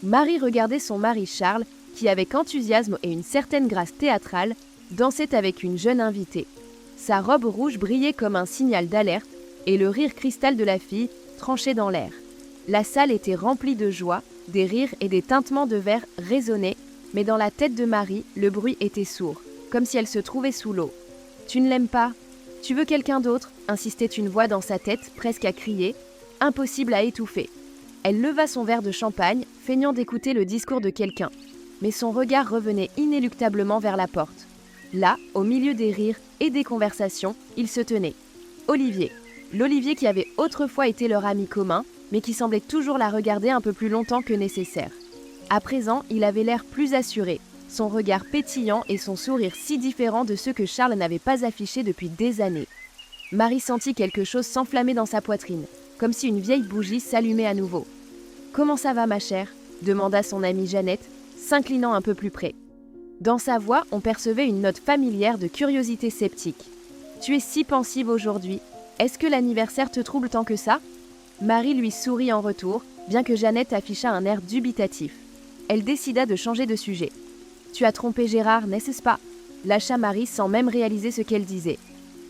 Marie regardait son mari Charles, qui avec enthousiasme et une certaine grâce théâtrale, dansait avec une jeune invitée. Sa robe rouge brillait comme un signal d'alerte, et le rire cristal de la fille tranchait dans l'air. La salle était remplie de joie, des rires et des tintements de verre résonnaient, mais dans la tête de Marie, le bruit était sourd, comme si elle se trouvait sous l'eau. « Tu ne l'aimes pas ? Tu veux quelqu'un d'autre ?» insistait une voix dans sa tête, presque à crier, impossible à étouffer. Elle leva son verre de champagne, feignant d'écouter le discours de quelqu'un. Mais son regard revenait inéluctablement vers la porte. Là, au milieu des rires et des conversations, il se tenait. Olivier. L'Olivier qui avait autrefois été leur ami commun, mais qui semblait toujours la regarder un peu plus longtemps que nécessaire. À présent, il avait l'air plus assuré, son regard pétillant et son sourire si différent de ceux que Charles n'avait pas affichés depuis des années. Marie sentit quelque chose s'enflammer dans sa poitrine, comme si une vieille bougie s'allumait à nouveau. « Comment ça va, ma chère ?» demanda son amie Jeannette, s'inclinant un peu plus près. Dans sa voix, on percevait une note familière de curiosité sceptique. « Tu es si pensive aujourd'hui. Est-ce que l'anniversaire te trouble tant que ça ?» Marie lui sourit en retour, bien que Jeannette afficha un air dubitatif. Elle décida de changer de sujet. « Tu as trompé Gérard, n'est-ce pas ?» lâcha Marie sans même réaliser ce qu'elle disait.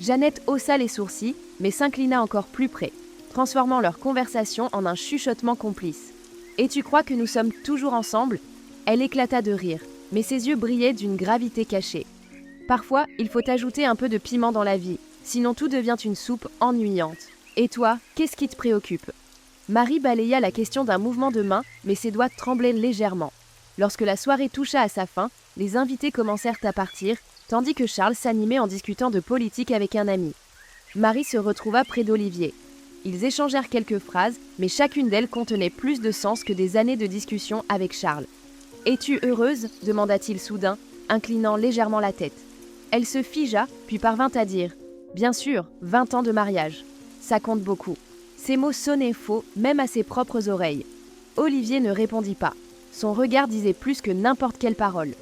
Jeannette haussa les sourcils, mais s'inclina encore plus près, transformant leur conversation en un chuchotement complice. « Et tu crois que nous sommes toujours ensemble ?» Elle éclata de rire, mais ses yeux brillaient d'une gravité cachée. « Parfois, il faut ajouter un peu de piment dans la vie, sinon tout devient une soupe ennuyante. Et toi, qu'est-ce qui te préoccupe ?» Marie balaya la question d'un mouvement de main, mais ses doigts tremblaient légèrement. Lorsque la soirée toucha à sa fin, les invités commencèrent à partir, tandis que Charles s'animait en discutant de politique avec un ami. Marie se retrouva près d'Olivier. Ils échangèrent quelques phrases, mais chacune d'elles contenait plus de sens que des années de discussion avec Charles. « Es-tu heureuse ?» demanda-t-il soudain, inclinant légèrement la tête. Elle se figea, puis parvint à dire « Bien sûr, 20 ans de mariage. Ça compte beaucoup. » Ces mots sonnaient faux, même à ses propres oreilles. Olivier ne répondit pas. Son regard disait plus que n'importe quelle parole.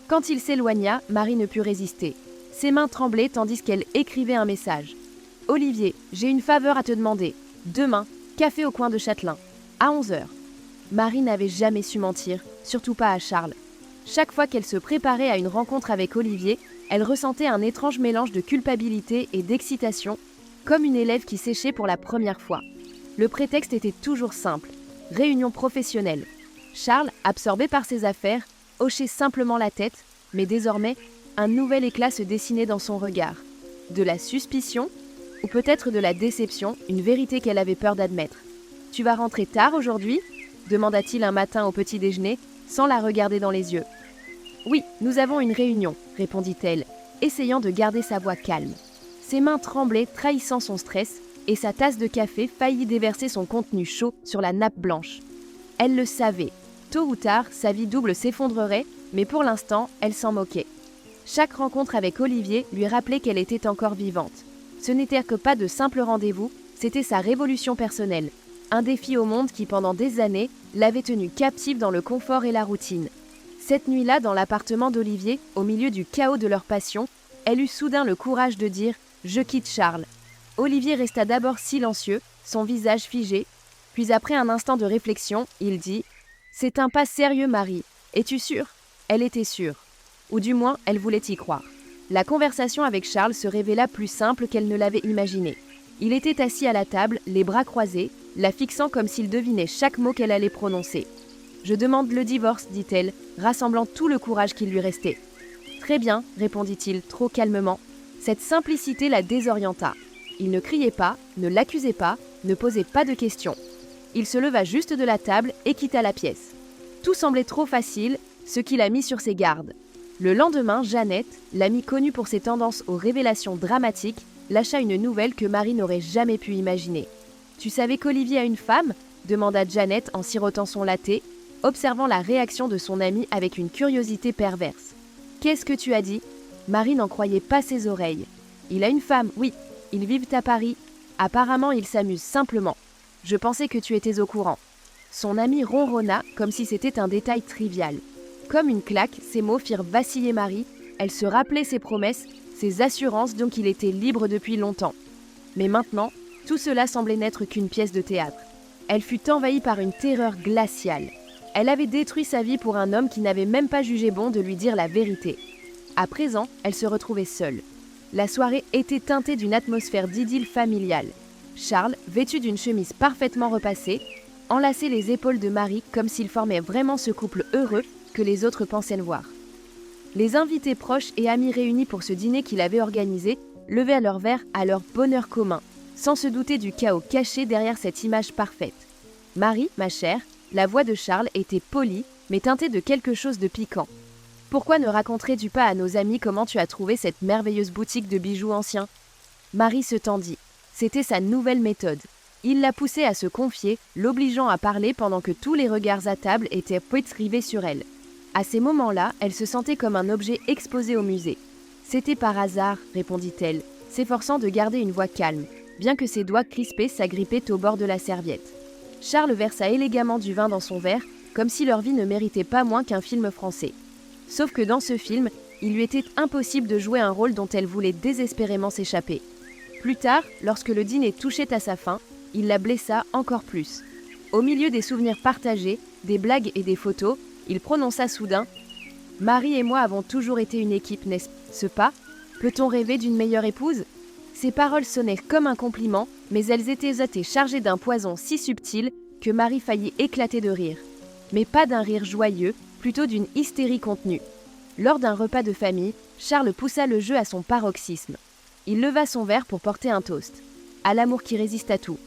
Quand il s'éloigna, Marie ne put résister. Ses mains tremblaient tandis qu'elle écrivait un message. « Olivier, j'ai une faveur à te demander. Demain, café au coin de Châtelain, à 11h. » Marie n'avait jamais su mentir, surtout pas à Charles. Chaque fois qu'elle se préparait à une rencontre avec Olivier, elle ressentait un étrange mélange de culpabilité et d'excitation, comme une élève qui séchait pour la première fois. Le prétexte était toujours simple, réunion professionnelle. Charles, absorbé par ses affaires, hochait simplement la tête, mais désormais, un nouvel éclat se dessinait dans son regard. De la suspicion, ou peut-être de la déception, une vérité qu'elle avait peur d'admettre. « Tu vas rentrer tard aujourd'hui ?» demanda-t-il un matin au petit déjeuner, sans la regarder dans les yeux. « Oui, nous avons une réunion, » répondit-elle, essayant de garder sa voix calme. Ses mains tremblaient, trahissant son stress, et sa tasse de café faillit déverser son contenu chaud sur la nappe blanche. Elle le savait. Tôt ou tard, sa vie double s'effondrerait, mais pour l'instant, elle s'en moquait. Chaque rencontre avec Olivier lui rappelait qu'elle était encore vivante. Ce n'était que pas de simples rendez-vous, c'était sa révolution personnelle. Un défi au monde qui, pendant des années, l'avait tenue captive dans le confort et la routine. Cette nuit-là, dans l'appartement d'Olivier, au milieu du chaos de leur passion, elle eut soudain le courage de dire « Je quitte Charles ». Olivier resta d'abord silencieux, son visage figé, puis après un instant de réflexion, il dit « C'est un pas sérieux, Marie. Es-tu sûre ?» Elle était sûre. Ou du moins, elle voulait y croire. La conversation avec Charles se révéla plus simple qu'elle ne l'avait imaginé. Il était assis à la table, les bras croisés, la fixant comme s'il devinait chaque mot qu'elle allait prononcer. « Je demande le divorce, dit-elle, rassemblant tout le courage qui lui restait. « Très bien, répondit-il, trop calmement. Cette simplicité la désorienta. Il ne criait pas, ne l'accusait pas, ne posait pas de questions. Il se leva juste de la table et quitta la pièce. Tout semblait trop facile, ce qui l'a mis sur ses gardes. Le lendemain, Jeannette, l'amie connue pour ses tendances aux révélations dramatiques, lâcha une nouvelle que Marie n'aurait jamais pu imaginer. « Tu savais qu'Olivier a une femme ?» demanda Jeannette en sirotant son latte, observant la réaction de son amie avec une curiosité perverse. « Qu'est-ce que tu as dit ?» Marie n'en croyait pas ses oreilles. « Il a une femme, oui. Ils vivent à Paris. Apparemment, ils s'amusent simplement. Je pensais que tu étais au courant. » Son amie ronronna comme si c'était un détail trivial. Comme une claque, ces mots firent vaciller Marie. Elle se rappelait ses promesses, ses assurances dont il était libre depuis longtemps. Mais maintenant, tout cela semblait n'être qu'une pièce de théâtre. Elle fut envahie par une terreur glaciale. Elle avait détruit sa vie pour un homme qui n'avait même pas jugé bon de lui dire la vérité. À présent, elle se retrouvait seule. La soirée était teintée d'une atmosphère d'idylle familiale. Charles, vêtu d'une chemise parfaitement repassée, enlaçait les épaules de Marie comme s'il formait vraiment ce couple heureux que les autres pensaient le voir. Les invités proches et amis réunis pour ce dîner qu'il avait organisé levaient leur verre à leur bonheur commun, sans se douter du chaos caché derrière cette image parfaite. « Marie, ma chère », la voix de Charles était polie, mais teintée de quelque chose de piquant. « Pourquoi ne raconterais-tu pas à nos amis comment tu as trouvé cette merveilleuse boutique de bijoux anciens ?» Marie se tendit. C'était sa nouvelle méthode. Il la poussait à se confier, l'obligeant à parler pendant que tous les regards à table étaient rivés sur elle. À ces moments-là, elle se sentait comme un objet exposé au musée. « C'était par hasard », répondit-elle, s'efforçant de garder une voix calme, bien que ses doigts crispés s'agrippaient au bord de la serviette. Charles versa élégamment du vin dans son verre, comme si leur vie ne méritait pas moins qu'un film français. Sauf que dans ce film, il lui était impossible de jouer un rôle dont elle voulait désespérément s'échapper. Plus tard, lorsque le dîner touchait à sa fin, il la blessa encore plus. Au milieu des souvenirs partagés, des blagues et des photos, il prononça soudain « Marie et moi avons toujours été une équipe, n'est-ce pas? Peut-on rêver d'une meilleure épouse ?» Ces paroles sonnaient comme un compliment, mais elles étaient chargées d'un poison si subtil que Marie faillit éclater de rire. Mais pas d'un rire joyeux, plutôt d'une hystérie contenue. Lors d'un repas de famille, Charles poussa le jeu à son paroxysme. Il leva son verre pour porter un toast. À l'amour qui résiste à tout,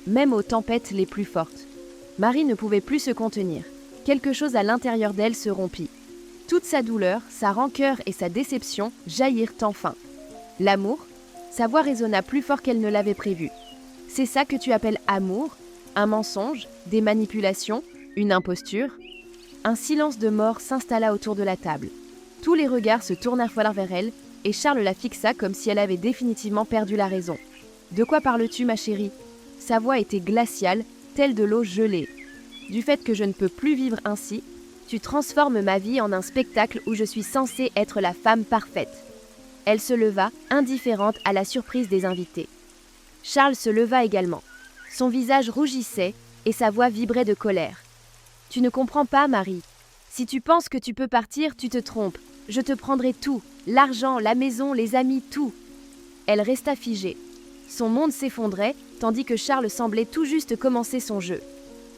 même aux tempêtes les plus fortes. Marie ne pouvait plus se contenir. Quelque chose à l'intérieur d'elle se rompit. Toute sa douleur, sa rancœur et sa déception jaillirent enfin. L'amour? Sa voix résonna plus fort qu'elle ne l'avait prévu. C'est ça que tu appelles amour? Un mensonge? Des manipulations? Une imposture? Un silence de mort s'installa autour de la table. Tous les regards se tournèrent vers elle, et Charles la fixa comme si elle avait définitivement perdu la raison. « De quoi parles-tu, ma chérie ?» Sa voix était glaciale, telle de l'eau gelée. « Du fait que je ne peux plus vivre ainsi, tu transformes ma vie en un spectacle où je suis censée être la femme parfaite. » Elle se leva, indifférente à la surprise des invités. Charles se leva également. Son visage rougissait et sa voix vibrait de colère. « Tu ne comprends pas, Marie. Si tu penses que tu peux partir, tu te trompes. Je te prendrai tout, l'argent, la maison, les amis, tout. » Elle resta figée. Son monde s'effondrait, tandis que Charles semblait tout juste commencer son jeu.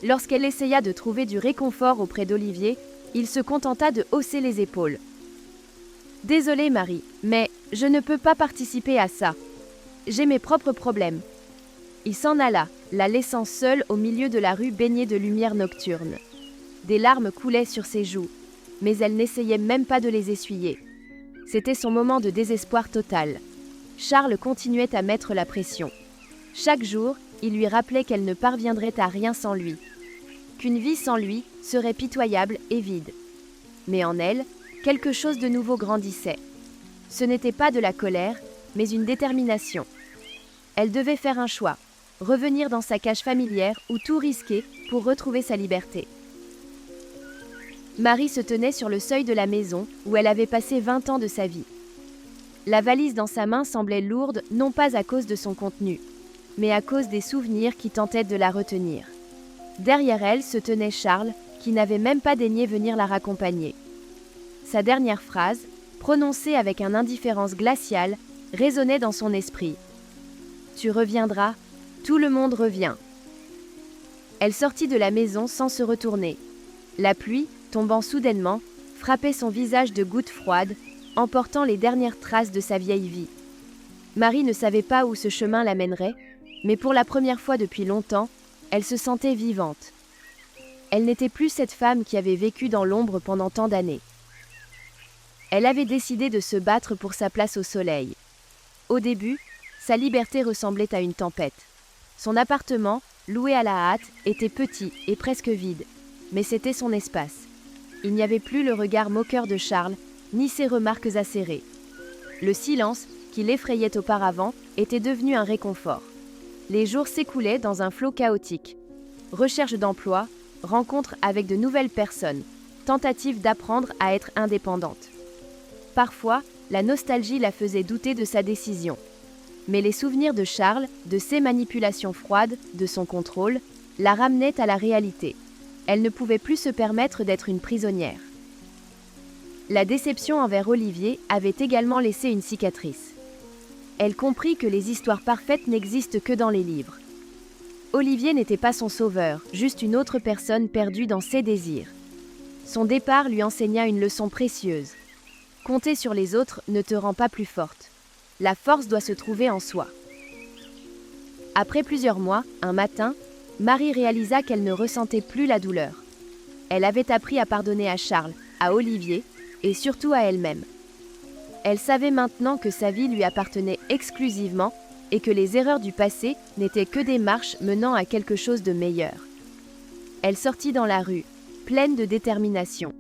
Lorsqu'elle essaya de trouver du réconfort auprès d'Olivier, il se contenta de hausser les épaules. « Désolée, Marie, mais je ne peux pas participer à ça. J'ai mes propres problèmes. » Il s'en alla, la laissant seule au milieu de la rue baignée de lumière nocturne. Des larmes coulaient sur ses joues, mais elle n'essayait même pas de les essuyer. C'était son moment de désespoir total. Charles continuait à mettre la pression. Chaque jour, il lui rappelait qu'elle ne parviendrait à rien sans lui, qu'une vie sans lui serait pitoyable et vide. Mais en elle, quelque chose de nouveau grandissait. Ce n'était pas de la colère, mais une détermination. Elle devait faire un choix, revenir dans sa cage familière ou tout risquer pour retrouver sa liberté. Marie se tenait sur le seuil de la maison où elle avait passé 20 ans de sa vie. La valise dans sa main semblait lourde non pas à cause de son contenu, mais à cause des souvenirs qui tentaient de la retenir. Derrière elle se tenait Charles, qui n'avait même pas daigné venir la raccompagner. Sa dernière phrase, prononcée avec une indifférence glaciale, résonnait dans son esprit. « Tu reviendras, tout le monde revient. » Elle sortit de la maison sans se retourner. La pluie, tombant soudainement, frappait son visage de gouttes froides, emportant les dernières traces de sa vieille vie. Marie ne savait pas où ce chemin l'amènerait, mais pour la première fois depuis longtemps, elle se sentait vivante. Elle n'était plus cette femme qui avait vécu dans l'ombre pendant tant d'années. Elle avait décidé de se battre pour sa place au soleil. Au début, sa liberté ressemblait à une tempête. Son appartement, loué à la hâte, était petit et presque vide, mais c'était son espace. Il n'y avait plus le regard moqueur de Charles, ni ses remarques acérées. Le silence, qui l'effrayait auparavant, était devenu un réconfort. Les jours s'écoulaient dans un flot chaotique. Recherche d'emploi, rencontres avec de nouvelles personnes, tentative d'apprendre à être indépendante. Parfois, la nostalgie la faisait douter de sa décision. Mais les souvenirs de Charles, de ses manipulations froides, de son contrôle, la ramenaient à la réalité. Elle ne pouvait plus se permettre d'être une prisonnière. La déception envers Olivier avait également laissé une cicatrice. Elle comprit que les histoires parfaites n'existent que dans les livres. Olivier n'était pas son sauveur, juste une autre personne perdue dans ses désirs. Son départ lui enseigna une leçon précieuse. Compter sur les autres ne te rend pas plus forte. La force doit se trouver en soi. Après plusieurs mois, un matin, Marie réalisa qu'elle ne ressentait plus la douleur. Elle avait appris à pardonner à Charles, à Olivier et surtout à elle-même. Elle savait maintenant que sa vie lui appartenait exclusivement et que les erreurs du passé n'étaient que des marches menant à quelque chose de meilleur. Elle sortit dans la rue, pleine de détermination.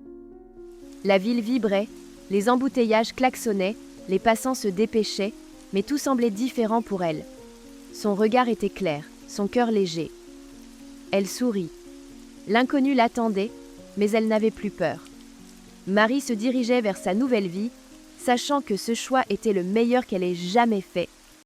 La ville vibrait, les embouteillages klaxonnaient, les passants se dépêchaient, mais tout semblait différent pour elle. Son regard était clair, son cœur léger. Elle sourit. L'inconnu l'attendait, mais elle n'avait plus peur. Marie se dirigeait vers sa nouvelle vie, sachant que ce choix était le meilleur qu'elle ait jamais fait.